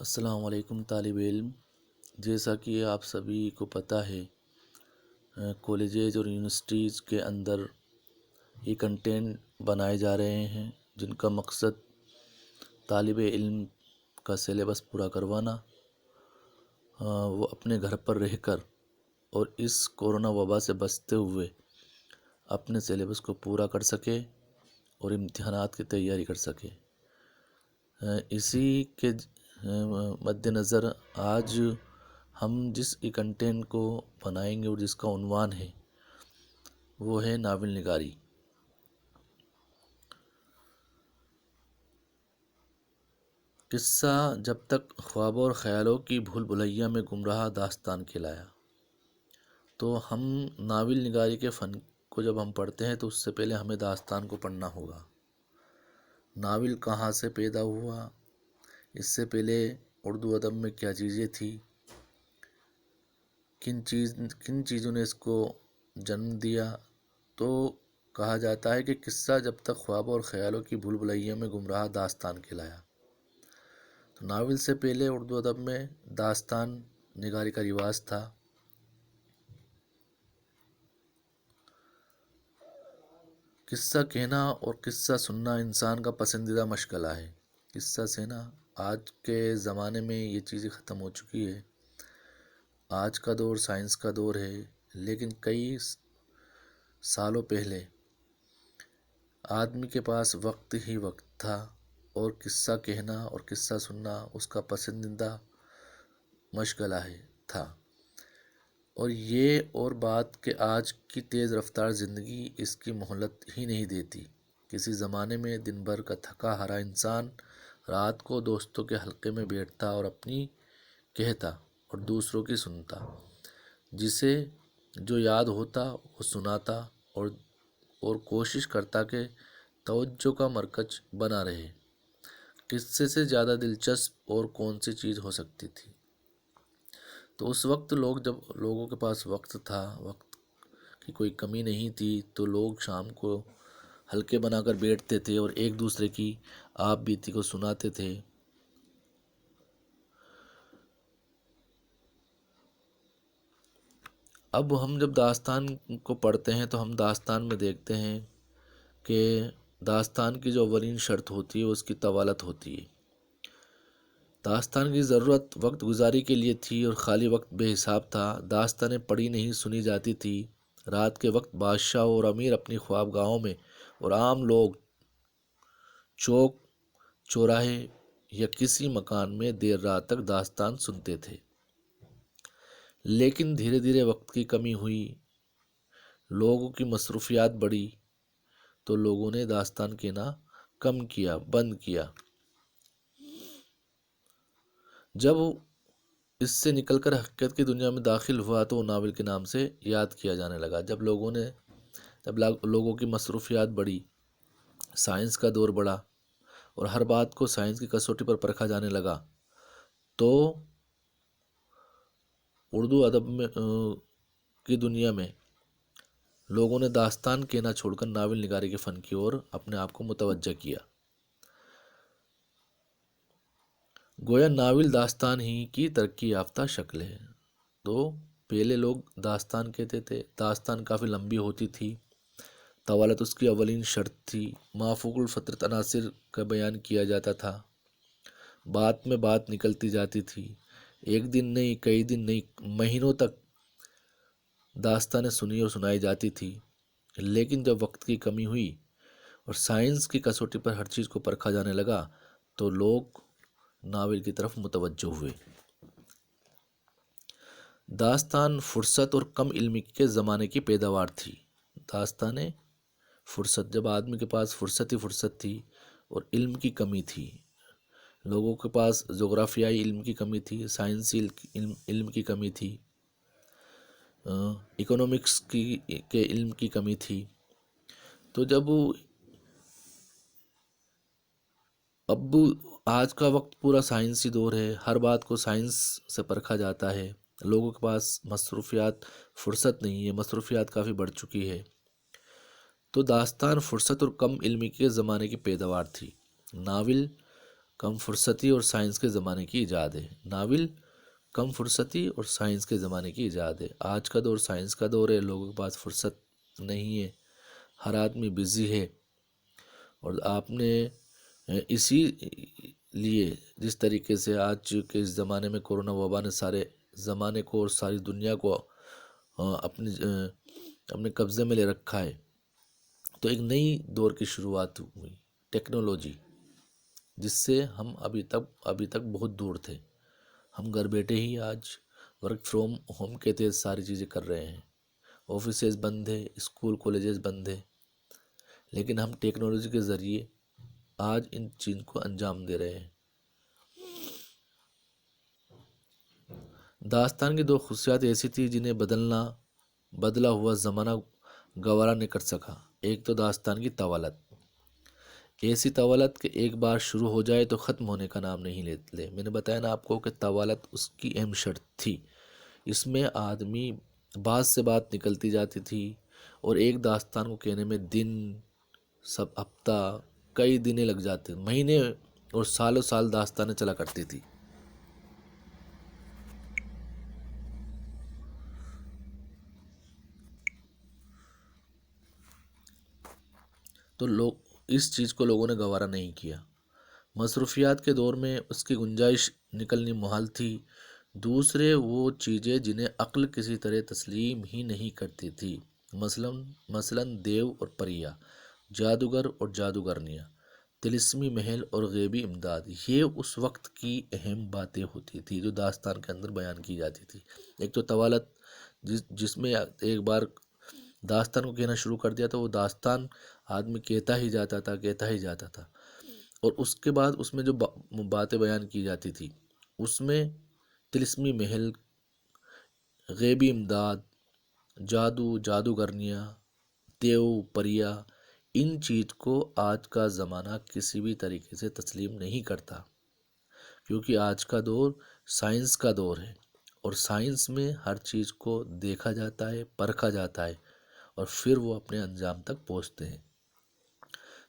السلام علیکم طالب علم، جیسا کہ آپ سبھی کو پتہ ہے کالجز اور یونیورسٹیز کے اندر یہ کنٹینٹ بنائے جا رہے ہیں جن کا مقصد طالب علم کا سلیبس پورا کروانا، وہ اپنے گھر پر رہ کر اور اس کورونا وبا سے بچتے ہوئے اپنے سلیبس کو پورا کر سکے اور امتحانات کی تیاری کر سکے۔ اسی کے مد نظر آج ہم جس کنٹینٹ کو بنائیں گے اور جس کا عنوان ہے وہ ہے ناول نگاری۔ قصہ جب تک خوابوں اور خیالوں کی بھول بھلیاں میں گمراہ داستان کھلایا۔ تو ہم ناول نگاری کے فن کو جب ہم پڑھتے ہیں تو اس سے پہلے ہمیں داستان کو پڑھنا ہوگا۔ ناول کہاں سے پیدا ہوا، اس سے پہلے اردو ادب میں کیا چیزیں تھیں، کن چیزوں نے اس کو جنم دیا۔ تو کہا جاتا ہے کہ قصہ جب تک خوابوں اور خیالوں کی بھول بھلیاں میں گمراہ داستان کھلایا۔ تو ناول سے پہلے اردو ادب میں داستان نگاری کا رواج تھا۔ قصہ کہنا اور قصہ سننا انسان کا پسندیدہ مشغلہ ہے۔ قصہ سینا آج کے زمانے میں یہ چیزیں ختم ہو چکی ہے۔ آج کا دور سائنس کا دور ہے، لیکن کئی سالوں پہلے آدمی کے پاس وقت ہی وقت تھا اور قصہ کہنا اور قصہ سننا اس کا پسندیدہ مشغلہ تھا۔ اور یہ اور بات کہ آج کی تیز رفتار زندگی اس کی مہلت ہی نہیں دیتی۔ کسی زمانے میں دن بھر کا تھکا ہارا انسان رات کو دوستوں کے حلقے میں بیٹھتا اور اپنی کہتا اور دوسروں کی سنتا، جسے جو یاد ہوتا وہ سناتا اور کوشش کرتا کہ توجہ کا مرکز بنا رہے۔ قصے سے زیادہ دلچسپ اور کون سی چیز ہو سکتی تھی؟ تو اس وقت جب لوگوں کے پاس وقت تھا، وقت کی کوئی کمی نہیں تھی، تو لوگ شام کو حلقے بنا کر بیٹھتے تھے اور ایک دوسرے کی آپ بیتی کو سناتے تھے۔ اب ہم جب داستان کو پڑھتے ہیں تو ہم داستان میں دیکھتے ہیں کہ داستان کی جو اولین شرط ہوتی ہے اس کی طوالت ہوتی ہے۔ داستان کی ضرورت وقت گزاری کے لیے تھی اور خالی وقت بے حساب تھا۔ داستانیں پڑھی نہیں سنی جاتی تھی۔ رات کے وقت بادشاہ اور امیر اپنی خواب گاہوں میں اور عام لوگ چوک چوراہے یا کسی مکان میں دیر رات تک داستان سنتے تھے۔ لیکن دھیرے دھیرے وقت کی کمی ہوئی، لوگوں کی مصروفیات بڑھی، تو لوگوں نے داستان کہنا کم کیا، بند کیا۔ جب اس سے نکل کر حقیقت کی دنیا میں داخل ہوا تو وہ ناول کے نام سے یاد کیا جانے لگا۔ جب لوگوں کی مصروفیات بڑھی، سائنس کا دور بڑھا اور ہر بات کو سائنس کی کسوٹی پر پرکھا جانے لگا، تو اردو ادب کی دنیا میں لوگوں نے داستان کہنا چھوڑ کر ناول نگاری کے فن کی اور اپنے آپ کو متوجہ کیا۔ گویا ناول داستان ہی کی ترقی یافتہ شکل ہے۔ تو پہلے لوگ داستان کہتے تھے، داستان کافی لمبی ہوتی تھی، طوالت اس کی اولین شرط تھی، مافوق الفطرت عناصر کا بیان کیا جاتا تھا، بات میں بات نکلتی جاتی تھی، ایک دن نہیں، کئی دن نہیں، مہینوں تک داستانیں سنی اور سنائی جاتی تھی۔ لیکن جب وقت کی کمی ہوئی اور سائنس کی کسوٹی پر ہر چیز کو پرکھا جانے لگا تو لوگ ناول کی طرف متوجہ ہوئے۔ داستان فرصت اور کم علمی کے زمانے کی پیداوار تھی۔ داستانیں فرصت، جب آدمی کے پاس فرصت ہی فرصت تھی اور علم کی کمی تھی، لوگوں کے پاس جغرافیائی علم کی کمی تھی، سائنسی علم کی کمی تھی، اکنامکس کے علم کی کمی تھی، تو جب اب آج کا وقت پورا سائنسی دور ہے، ہر بات کو سائنس سے پرکھا جاتا ہے، لوگوں کے پاس مصروفیات، فرصت نہیں ہے، مصروفیات کافی بڑھ چکی ہے، تو داستان فرصت اور کم علمی کے زمانے کی پیداوار تھی۔ ناول کم فرصتی اور سائنس کے زمانے کی ایجاد ہے۔ ناول کم فرصتی اور سائنس کے زمانے کی ایجاد ہے۔ آج کا دور سائنس کا دور ہے، لوگوں کے پاس فرصت نہیں ہے، ہر آدمی بزی ہے، اور آپ نے اسی لیے جس طریقے سے آج کے اس زمانے میں کورونا وبا نے سارے زمانے کو اور ساری دنیا کو اپنے قبضے میں لے رکھا ہے، تو ایک نئی دور کی شروعات ہوئی، ٹیکنالوجی، جس سے ہم ابھی تک بہت دور تھے۔ ہم گھر بیٹھے ہی آج ورک فرام ہوم کے تحت ساری چیزیں کر رہے ہیں، آفیسز بند ہے، اسکول کالجز بند ہے، لیکن ہم ٹیکنالوجی کے ذریعے آج ان چیز کو انجام دے رہے ہیں۔ داستان کی دو خصوصیات ایسی تھی جنہیں بدلا ہوا زمانہ گوارا نہیں کر سکا۔ ایک تو داستان کی طوالت، ایسی طوالت کہ ایک بار شروع ہو جائے تو ختم ہونے کا نام نہیں لے۔ میں نے بتایا نا آپ کو کہ طوالت اس کی اہم شرط تھی۔ اس میں آدمی بات سے بات نکلتی جاتی تھی، اور ایک داستان کو کہنے میں دن، سب ہفتہ، کئی دنیں لگ جاتے، مہینے اور سالوں سال داستانیں چلا کرتی تھی۔ تو اس چیز کو لوگوں نے گوارا نہیں کیا۔ مصروفیات کے دور میں اس کی گنجائش نکلنی محال تھی۔ دوسرے وہ چیزیں جنہیں عقل کسی طرح تسلیم ہی نہیں کرتی تھی، مثلاً دیو اور پریا، جادوگر اور جادوگرنیاں، طلسمی محل اور غیبی امداد، یہ اس وقت کی اہم باتیں ہوتی تھی جو داستان کے اندر بیان کی جاتی تھی۔ ایک تو طوالت، جس میں ایک بار داستان کو کہنا شروع کر دیا تو وہ داستان آدمی کہتا ہی جاتا تھا، اور اس کے بعد اس میں جو باتیں بیان کی جاتی تھی، اس میں طلسمی محل، غیبی امداد، جادوگرنیاں، دیو، پریا، ان چیز کو آج کا زمانہ کسی بھی طریقے سے تسلیم نہیں کرتا، کیونکہ آج کا دور سائنس کا دور ہے، اور سائنس میں ہر چیز کو دیکھا جاتا ہے، پرکھا جاتا ہے، اور پھر وہ اپنے انجام تک پہنچتے ہیں۔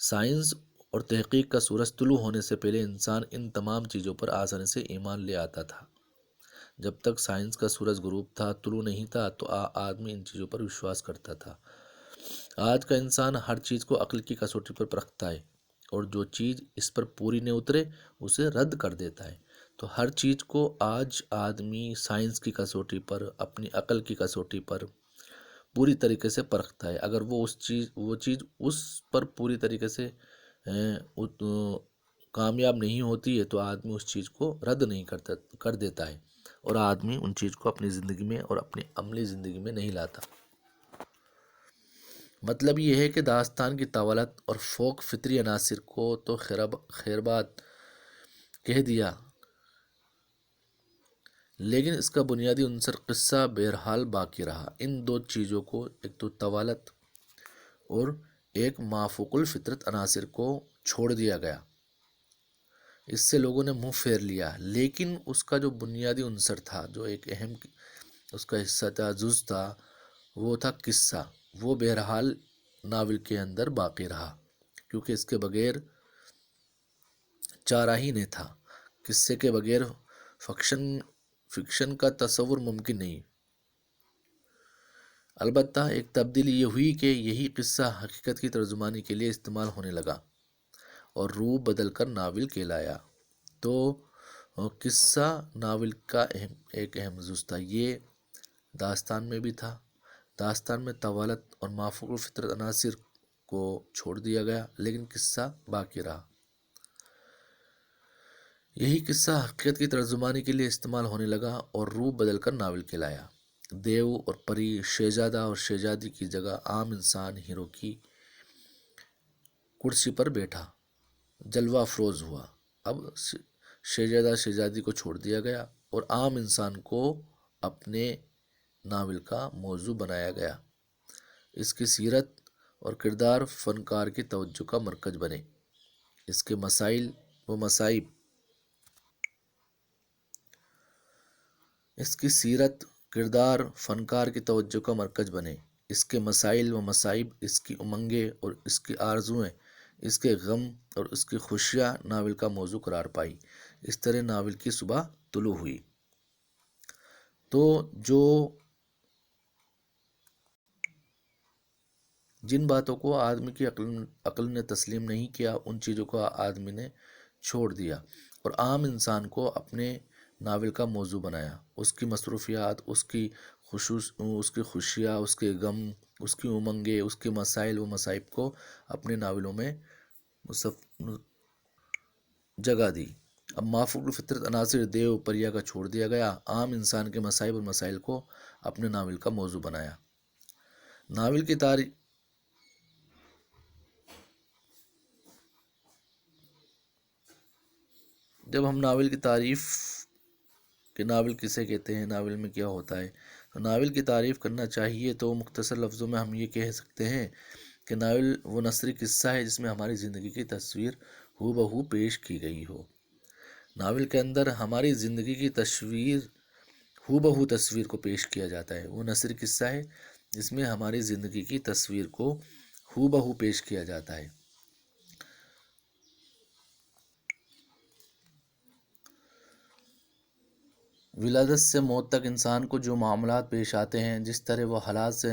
سائنس اور تحقیق کا سورج طلوع ہونے سے پہلے انسان ان تمام چیزوں پر آسانی سے ایمان لے آتا تھا۔ جب تک سائنس کا سورج غروب تھا، طلوع نہیں تھا، تو آدمی ان چیزوں پر وشواس کرتا تھا۔ آج کا انسان ہر چیز کو عقل کی کسوٹی پر پرکھتا ہے، اور جو چیز اس پر پوری نہ اترے اسے رد کر دیتا ہے۔ تو ہر چیز کو آج آدمی سائنس کی کسوٹی پر، اپنی عقل کی کسوٹی پر پوری طریقے سے پرکھتا ہے۔ اگر وہ چیز اس پر پوری طریقے سے کامیاب نہیں ہوتی ہے تو آدمی اس چیز کو رد نہیں کر دیتا ہے، اور آدمی ان چیز کو اپنی زندگی میں اور اپنی عملی زندگی میں نہیں لاتا۔ مطلب یہ ہے کہ داستان کی طوالت اور فوق فطری عناصر کو تو خیربات کہہ دیا، لیکن اس کا بنیادی عنصر قصہ بہرحال باقی رہا۔ ان دو چیزوں کو، ایک تو طوالت اور ایک مافوق الفطرت عناصر کو چھوڑ دیا گیا، اس سے لوگوں نے منہ پھیر لیا، لیکن اس کا جو بنیادی عنصر تھا، جو ایک اہم اس کا حصہ تھا، جز تھا، وہ تھا قصہ، وہ بہرحال ناول کے اندر باقی رہا، کیونکہ اس کے بغیر چارہ ہی نہیں تھا۔ قصے کے بغیر فکشن کا تصور ممکن نہیں۔ البتہ ایک تبدیلی یہ ہوئی کہ یہی قصہ حقیقت کی ترجمانی کے لیے استعمال ہونے لگا اور روح بدل کر ناول کہلایا۔ تو قصہ ناول کا ایک اہم جز تھا، یہ داستان میں بھی تھا۔ داستان میں طوالت اور مافوق الفطرت عناصر کو چھوڑ دیا گیا، لیکن قصہ باقی رہا۔ یہی قصہ حقیقت کی ترجمانی کے لیے استعمال ہونے لگا اور روح بدل کر ناول کہلایا۔ دیو اور پری، شہزادہ اور شہزادی کی جگہ عام انسان ہیرو کی کرسی پر بیٹھا، جلوہ افروز ہوا۔ اب شہزادہ شہزادی کو چھوڑ دیا گیا اور عام انسان کو اپنے ناول کا موضوع بنایا گیا۔ اس کی سیرت اور کردار فنکار کی توجہ کا مرکز بنے۔ اس کے مسائل و مصائب اس کی سیرت، کردار فنکار کی توجہ کا مرکز بنے۔ اس کے مسائل و مصائب، اس کی امنگیں اور اس کی آرزوئیں اس کے غم اور اس کی خوشیاں ناول کا موضوع قرار پائی۔ اس طرح ناول کی صبح طلوع ہوئی۔ تو جن باتوں کو آدمی کی عقل نے تسلیم نہیں کیا، ان چیزوں کو آدمی نے چھوڑ دیا اور عام انسان کو اپنے ناول کا موضوع بنایا۔ اس کی مصروفیات، اس کی خوشیاں، اس کے غم، اس کی امنگیں، اس کے مسائل و مصائب کو اپنے ناولوں میں جگہ دی۔ اب مافوق الفطرت عناصر دیو پریا کا چھوڑ دیا گیا، عام انسان کے مصائب اور مسائل کو اپنے ناول کا موضوع بنایا۔ ناول کی تاریخ جب ہم ناول کی تعریف کہ ناول کسے کہتے ہیں، ناول میں کیا ہوتا ہے، تو ناول کی تعریف کرنا چاہیے تو مختصر لفظوں میں ہم یہ کہہ سکتے ہیں کہ ناول وہ نثری قصہ ہے جس میں ہماری زندگی کی تصویر ہو بہو پیش کی گئی ہو۔ ناول کے اندر ہماری زندگی کی تصویر ہو بہو تصویر کو پیش کیا جاتا ہے۔ وہ نثری قصہ ہے جس میں ہماری زندگی کی تصویر کو ہو بہو پیش کیا جاتا ہے۔ ولادت سے موت تک انسان کو جو معاملات پیش آتے ہیں، جس طرح وہ حالات سے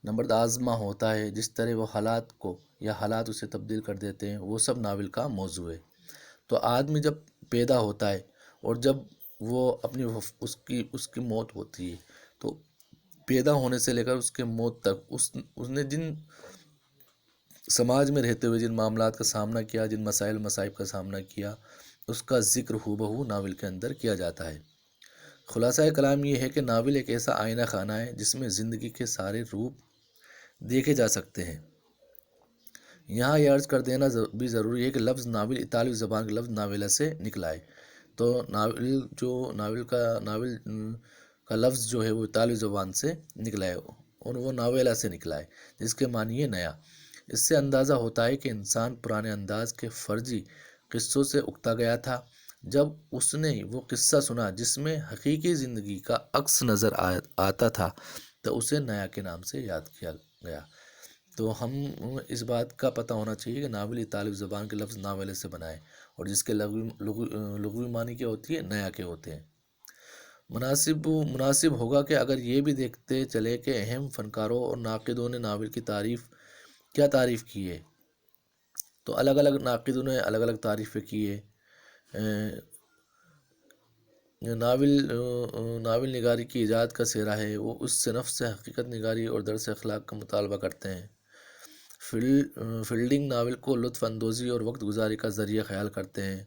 نبرد آزما ہوتا ہے، جس طرح وہ حالات کو یا حالات اسے تبدیل کر دیتے ہیں، وہ سب ناول کا موضوع ہے۔ تو آدمی جب پیدا ہوتا ہے اور جب وہ اپنی اس کی موت ہوتی ہے، تو پیدا ہونے سے لے کر اس کے موت تک اس نے جن سماج میں رہتے ہوئے جن معاملات کا سامنا کیا، جن مسائل مصائب کا سامنا کیا، اس کا ذکر ہو بہو ناول کے اندر کیا جاتا ہے۔ خلاصہ کلام یہ ہے کہ ناول ایک ایسا آئینہ خانہ ہے جس میں زندگی کے سارے روپ دیکھے جا سکتے ہیں۔ یہاں یہ عرض کر دینا بھی ضروری ہے کہ لفظ ناول اطالوی زبان کے لفظ ناویلا سے نکلا ہے۔ تو ناول کا لفظ جو ہے وہ اطالوی زبان سے نکلا ہے اور وہ ناویلا سے نکلا ہے، جس کے معنی ہے نیا۔ اس سے اندازہ ہوتا ہے کہ انسان پرانے انداز کے فرضی قصوں سے اکتا گیا تھا۔ جب اس نے وہ قصہ سنا جس میں حقیقی زندگی کا عکس نظر آتا تھا، تو اسے نیا کے نام سے یاد کیا گیا۔ تو ہم اس بات کا پتہ ہونا چاہیے کہ ناول اطالوی زبان کے لفظ ناولے سے بنا ہے اور جس کے لغوی معنی کیا ہوتی ہے، نیا کے ہوتے ہیں۔ مناسب ہوگا کہ اگر یہ بھی دیکھتے چلے کہ اہم فنکاروں اور ناقدوں نے ناول کی تعریف کی ہے، تو الگ الگ ناقدوں نے الگ الگ تعریفیں کی ہے۔ ناول نگاری کی ایجاد کا سہرا ہے، وہ اس صنف سے حقیقت نگاری اور درس اخلاق کا مطالبہ کرتے ہیں۔ فیلڈنگ ناول کو لطف اندوزی اور وقت گزاری کا ذریعہ خیال کرتے ہیں۔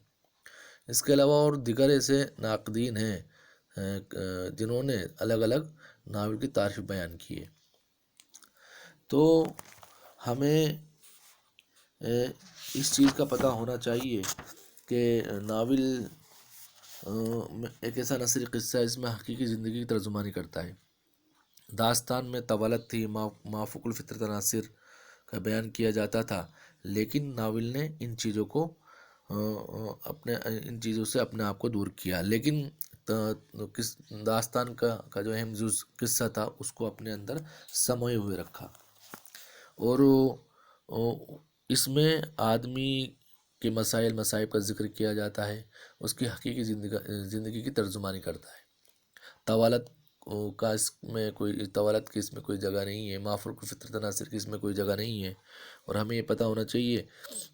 اس کے علاوہ اور دیگر ایسے ناقدین ہیں جنہوں نے الگ الگ ناول کی تعریف بیان کی ہے۔ تو ہمیں اس چیز کا پتہ ہونا چاہیے کہ ناول ایک ایسا نثری قصہ ہے جس میں حقیقی زندگی کی ترجمانی کرتا ہے۔ داستان میں طوالت تھی، مافوق الفطرت عناصر کا بیان کیا جاتا تھا، لیکن ناول نے ان چیزوں سے اپنے آپ کو دور کیا، لیکن داستان کا جو اہم قصہ تھا اس کو اپنے اندر سموئے ہوئے رکھا، اور اس میں آدمی کے مسائل مصائب کا ذکر کیا جاتا ہے، اس کی حقیقی زندگی کی ترجمانی کرتا ہے۔ طوالت کی اس میں کوئی جگہ نہیں ہے، مافوق الفطرت عناصر کی اس میں کوئی جگہ نہیں ہے، اور ہمیں یہ پتہ ہونا چاہیے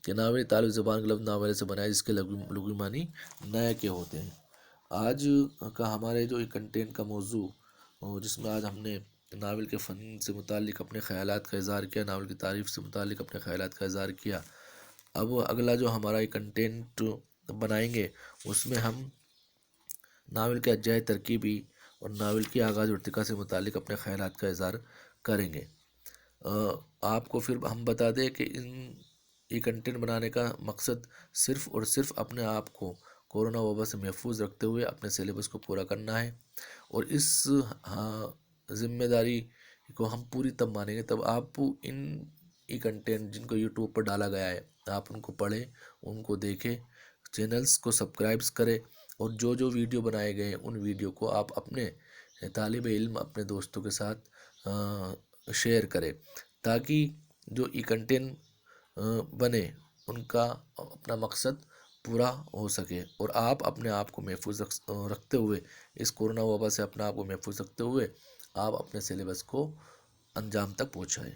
کہ ناول اطالوی زبان کے لفظ ناولے سے بنا ہے جس کے لغوی معنی نیا کے ہوتے ہیں۔ آج کا ہمارے جو کنٹینٹ کا موضوع جس میں آج ہم نے ناول کے فن سے متعلق اپنے خیالات کا اظہار کیا، ناول کی تعریف سے متعلق اپنے خیالات کا اظہار کیا، اب اگلا جو ہمارا یہ کنٹینٹ بنائیں گے اس میں ہم ناول کے اجزائے ترکیبی اور ناول کی آغاز اور ارتقاء سے متعلق اپنے خیالات کا اظہار کریں گے۔ آپ کو پھر ہم بتا دیں کہ یہ کنٹینٹ بنانے کا مقصد صرف اور صرف اپنے آپ کو کورونا وبا سے محفوظ رکھتے ہوئے اپنے سلیبس کو پورا کرنا ہے، اور اس ذمہ داری کو ہم پوری تب مانیں گے تب آپ یہ کنٹینٹ جن کو یوٹیوب پر ڈالا گیا ہے آپ ان کو پڑھیں، ان کو دیکھیں، چینلز کو سبسکرائبز کریں، اور جو ویڈیو بنائے گئے ہیں ان ویڈیو کو آپ اپنے طالب علم اپنے دوستوں کے ساتھ شیئر کریں، تاکہ جو یہ کنٹینٹ بنے ان کا اپنا مقصد پورا ہو سکے، اور آپ اپنے آپ کو محفوظ رکھتے ہوئے، اس کورونا وبا سے اپنے آپ کو محفوظ رکھتے ہوئے آپ اپنے سلیبس کو انجام تک پہنچائیں۔